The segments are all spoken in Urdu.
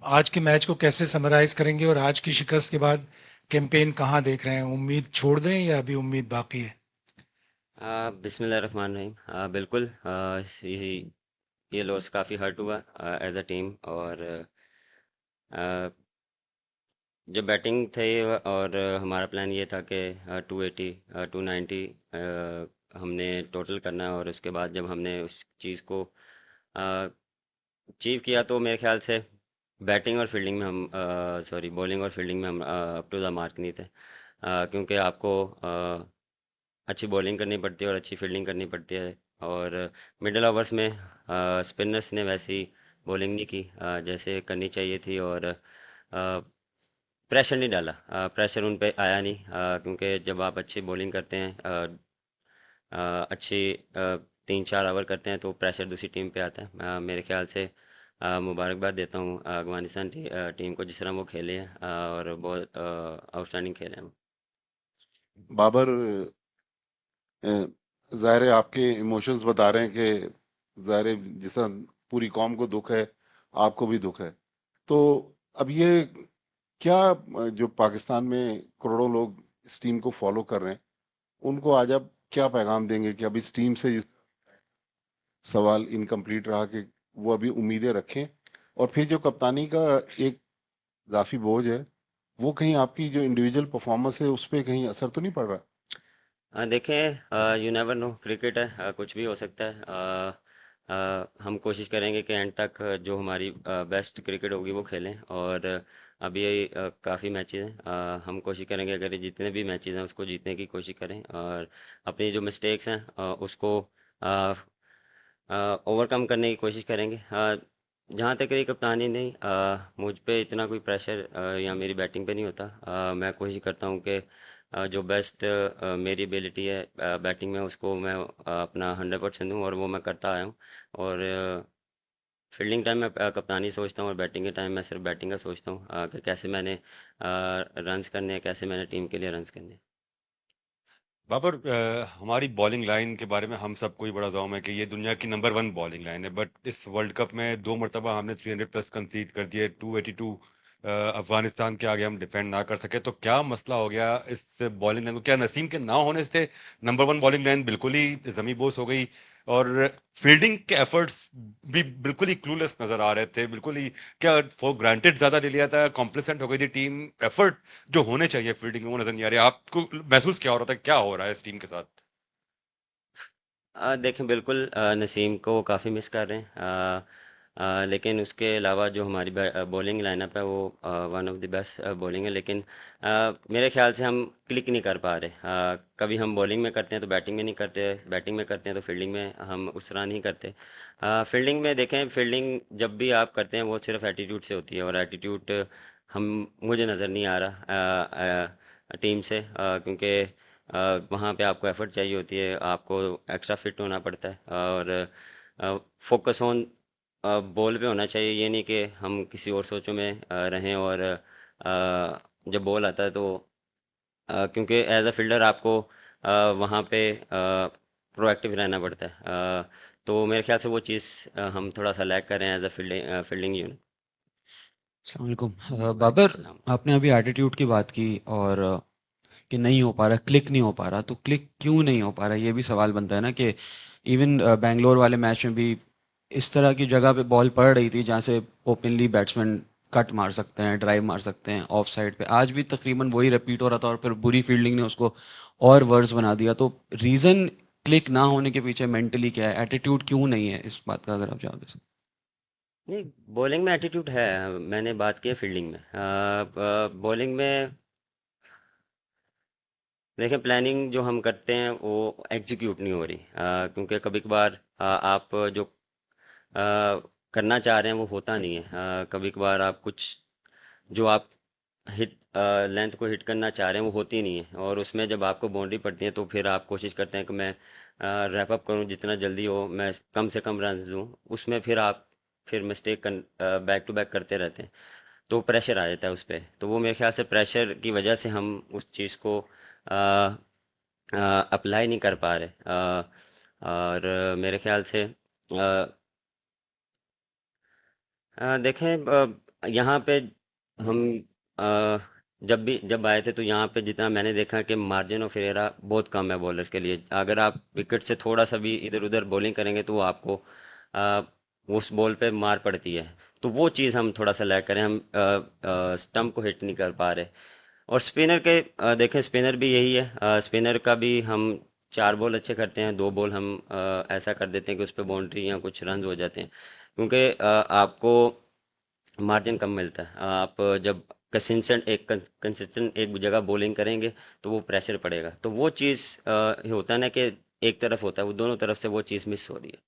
آج کے میچ کو کیسے سمرائز کریں گے اور آج کی شکست کے بعد کیمپین کہاں دیکھ رہے ہیں؟ امید چھوڑ دیں یا ابھی امید باقی ہے؟ بسم اللہ الرحمن الرحیم، بالکل یہ لوس کافی ہرٹ ہوا ایز اے ٹیم، اور جب بیٹنگ تھی اور ہمارا پلان یہ تھا کہ 280 290 ہم نے ٹوٹل کرنا ہے، اور اس کے بعد جب ہم نے اس چیز کو اچیو کیا تو میرے خیال سے بیٹنگ اور فیلڈنگ میں ہم سوری بولنگ اور فیلڈنگ میں ہم اپ ٹو دا مارک نہیں تھے، کیونکہ آپ کو اچھی بولنگ کرنی پڑتی ہے اور اچھی فیلڈنگ کرنی پڑتی ہے، اور مڈل اوورس میں اسپنرس نے ویسی بولنگ نہیں کی جیسے کرنی چاہیے تھی، اور پریشر نہیں ڈالا، پریشر ان پہ آیا نہیں، کیونکہ جب آپ اچھی بولنگ کرتے ہیں، اچھی 3 4 اوور کرتے ہیں تو پریشر دوسری ٹیم پہ آتا ہے، میرے خیال سے مبارکباد دیتا ہوں افغانستان ٹیم کو، جس طرح وہ کھیلے ہیں اور بہت آؤٹ اسٹینڈنگ کھیلے ہیں۔ بابر، ظاہر ہے آپ کے ایموشنز بتا رہے ہیں کہ ظاہر ہے جس طرح پوری قوم کو دکھ ہے، آپ کو بھی دکھ ہے. تو اب یہ کیا جو پاکستان میں کروڑوں لوگ اس ٹیم کو فالو کر رہے ہیں، ان کو آج آپ کیا پیغام دیں گے کہ اب اس ٹیم سے سوال انکمپلیٹ رہا کہ وہ ابھی امیدیں رکھیں، اور پھر جو کپتانی کا ایک اضافی بوجھ ہے، وہ کہیں آپ کی جو انڈیویجول پرفارمنس ہے اس پہ کہیں اثر تو نہیں پڑ رہا؟ دیکھیں، یو نیور نو، کرکٹ ہے، کچھ بھی ہو سکتا ہے، ہم کوشش کریں گے کہ اینڈ تک جو ہماری بیسٹ کرکٹ ہوگی وہ کھیلیں، اور ابھی کافی میچز ہیں، ہم کوشش کریں گے اگر جتنے بھی میچز ہیں اس کو جیتنے کی کوشش کریں، اور اپنی جو مسٹیکس ہیں اس کو اوور کم کرنے کی کوشش کریں گے، جہاں تک رہی کپتانی نہیں، مجھ پہ اتنا کوئی پریشر یا میری بیٹنگ پہ نہیں ہوتا، میں کوشش کرتا ہوں کہ جو بیسٹ میری ایبلٹی ہے بیٹنگ میں اس کو میں اپنا 100% دوں، اور وہ میں کرتا آیا ہوں، اور فیلڈنگ ٹائم میں کپتانی سوچتا ہوں، اور بیٹنگ کے ٹائم میں صرف بیٹنگ کا سوچتا ہوں کہ کیسے میں نے رنز کرنے ہیں، کیسے میں نے ٹیم کے لیے رنز کرنے ہیں۔ بابر، ہماری بالنگ لائن کے بارے میں ہم سب کو ہی بڑا زوم ہے کہ یہ دنیا کی نمبر 1 بالنگ لائن ہے، بٹ اس ورلڈ کپ میں 2 مرتبہ ہم نے 300 پلس کنسیڈ کر دیے، 282 افغانستان کے آگے ہم ڈیفینڈ نہ کر سکے. تو کیا مسئلہ ہو گیا اس بالنگ لائن کو؟ کیا نسیم کے نہ ہونے سے نمبر 1 بالنگ لائن بالکل ہی زمیں بوس ہو گئی؟ اور فیلڈنگ کے ایفرٹس بھی بالکل ہی کلولیس نظر آ رہے تھے، بالکل ہی کیا فور گرانٹیڈ زیادہ لے لیا تھا، کمپلیسنٹ ہو گئی تھی ٹیم. ایفرٹ جو ہونے چاہیے فیلڈنگ میں وہ نظر نہیں آ رہے. آپ کو محسوس کیا ہو رہا تھا، کیا ہو رہا ہے اس ٹیم کے ساتھ؟ دیکھیں، بالکل نسیم کو کافی مس کر رہے ہیں، لیکن اس کے علاوہ جو ہماری بولنگ لائن اپ ہے وہ one of the best bowling ہے، لیکن میرے خیال سے ہم کلک نہیں کر پا رہے، کبھی ہم بولنگ میں کرتے ہیں تو بیٹنگ میں نہیں کرتے، بیٹنگ میں کرتے ہیں تو فیلڈنگ میں ہم اس طرح نہیں کرتے. فیلڈنگ میں دیکھیں، فیلڈنگ جب بھی آپ کرتے ہیں وہ صرف ایٹیٹیوڈ سے ہوتی ہے، اور ایٹیٹیوڈ ہم مجھے نظر نہیں آ رہا ٹیم سے، کیونکہ وہاں پہ آپ کو ایفرٹ چاہیے ہوتی ہے، آپ کو ایکسٹرا فٹ ہونا پڑتا ہے، اور فوکس آن بال پہ ہونا چاہیے، یہ نہیں کہ ہم کسی اور سوچوں میں رہیں، اور جب بال آتا ہے تو کیونکہ ایز اے فیلڈر آپ کو وہاں پہ پرو ایکٹیو رہنا پڑتا ہے، تو میرے خیال سے وہ چیز ہم تھوڑا سا لیک کر رہے ہیں ایز اے فیلڈنگ یونٹ. السلام علیکم وعلیکم بابر. السلام. آپ نے ابھی ایٹیٹیوڈ کی بات کی اور کہ نہیں ہو پا رہا، کلک نہیں ہو پا رہا، تو کلک کیوں نہیں ہو پا رہا یہ بھی سوال بنتا ہے نا. کہ ایون بنگلور والے میچ میں بھی اس طرح کی جگہ پہ بال پڑ رہی تھی جہاں سے اوپنلی بیٹسمین کٹ مار سکتے ہیں، ڈرائیو مار سکتے ہیں آف سائڈ پہ، آج بھی تقریباً وہی رپیٹ ہو رہا تھا، اور پھر بری فیلڈنگ نے اس کو اور ورس بنا دیا. تو ریزن کلک نہ ہونے کے پیچھے مینٹلی کیا ہے؟ ایٹیٹیوڈ کیوں نہیں ہے اس بات کا، اگر آپ جواب دے سکیں. نہیں، بولنگ میں ایٹیٹیوڈ ہے، میں نے بات کی ہے فیلڈنگ میں، بولنگ میں دیکھیں پلاننگ جو ہم کرتے ہیں وہ ایگزیکیوٹ نہیں ہو رہی، کیونکہ کبھی کبھار آپ جو آ، کرنا چاہ رہے ہیں وہ ہوتا نہیں ہے، کبھی کبھار آپ کچھ جو آپ ہٹ لینتھ کو ہٹ کرنا چاہ رہے ہیں وہ ہوتی نہیں ہے، اور اس میں جب آپ کو باؤنڈری پڑتی ہے تو پھر آپ کوشش کرتے ہیں کہ میں ریپ اپ کروں جتنا جلدی ہو، میں کم سے کم رنز دوں، اس میں پھر آپ پھر مسٹیک بیک ٹو بیک کرتے رہتے ہیں، تو پریشر آ جاتا ہے اس پہ، تو وہ میرے خیال سے پریشر کی وجہ سے ہم اس چیز کو اپلائی نہیں کر پا رہے، اور میرے خیال سے دیکھیں، یہاں پہ ہم جب آئے تھے تو یہاں پہ جتنا میں نے دیکھا کہ مارجن آف ایرر بہت کم ہے بولرز کے لیے. اگر آپ وکٹ سے تھوڑا سا بھی ادھر ادھر بولنگ کریں گے تو وہ آپ کو آ، اس بال پہ مار پڑتی ہے. تو وہ چیز ہم تھوڑا سا لیک کریں, ہم اسٹمپ کو ہٹ نہیں کر پا رہے. اور اسپنر کے دیکھیں اسپنر بھی یہی ہے, اسپنر کا بھی ہم 4 بال اچھے کرتے ہیں, 2 بال ہم ایسا کر دیتے ہیں کہ اس پہ باؤنڈری یا کچھ رنز ہو جاتے ہیں, کیونکہ آپ کو مارجن کم ملتا ہے. آپ جب کنسسٹنٹ ایک جگہ بولنگ کریں گے تو وہ پریشر پڑے گا. تو وہ چیز ہوتا ہے نا کہ ایک طرف ہوتا ہے, وہ دونوں طرف سے وہ چیز مس ہو رہی ہے.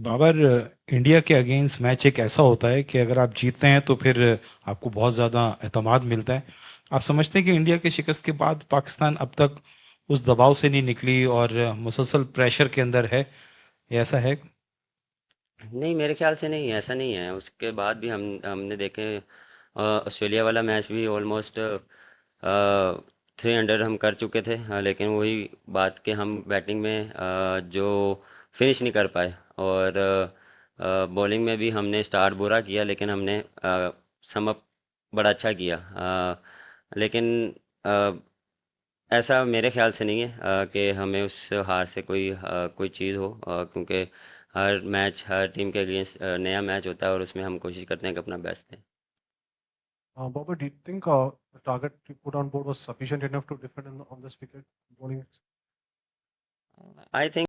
بابر انڈیا کے اگینسٹ میچ ایک ایسا ہوتا ہے کہ اگر آپ جیتتے ہیں تو پھر آپ کو بہت زیادہ اعتماد ملتا ہے. آپ سمجھتے ہیں کہ انڈیا کے شکست کے بعد پاکستان اب تک اس دباؤ سے نہیں نکلی اور مسلسل پریشر کے اندر ہے, یہ ایسا ہے؟ نہیں, میرے خیال سے نہیں, ایسا نہیں ہے. اس کے بعد بھی ہم نے دیکھے آسٹریلیا والا میچ بھی آلموسٹ 300 ہم کر چکے تھے, لیکن وہی بات کہ ہم بیٹنگ میں جو فنش نہیں کر پائے, اور بولنگ میں بھی ہم نے سٹارٹ برا کیا لیکن ہم نے سم اپ بڑا اچھا کیا. لیکن آ، ایسا میرے خیال سے نہیں ہے کہ ہمیں اس ہار سے کوئی چیز ہو, کیونکہ ہر میچ ہر ٹیم کے اگینسٹ نیا میچ ہوتا ہے اور اس میں ہم کوشش کرتے ہیں کہ اپنا بیسٹ دیں. Bobby, do you think the target you put on board was sufficient enough to defend on this wicket bowling? I think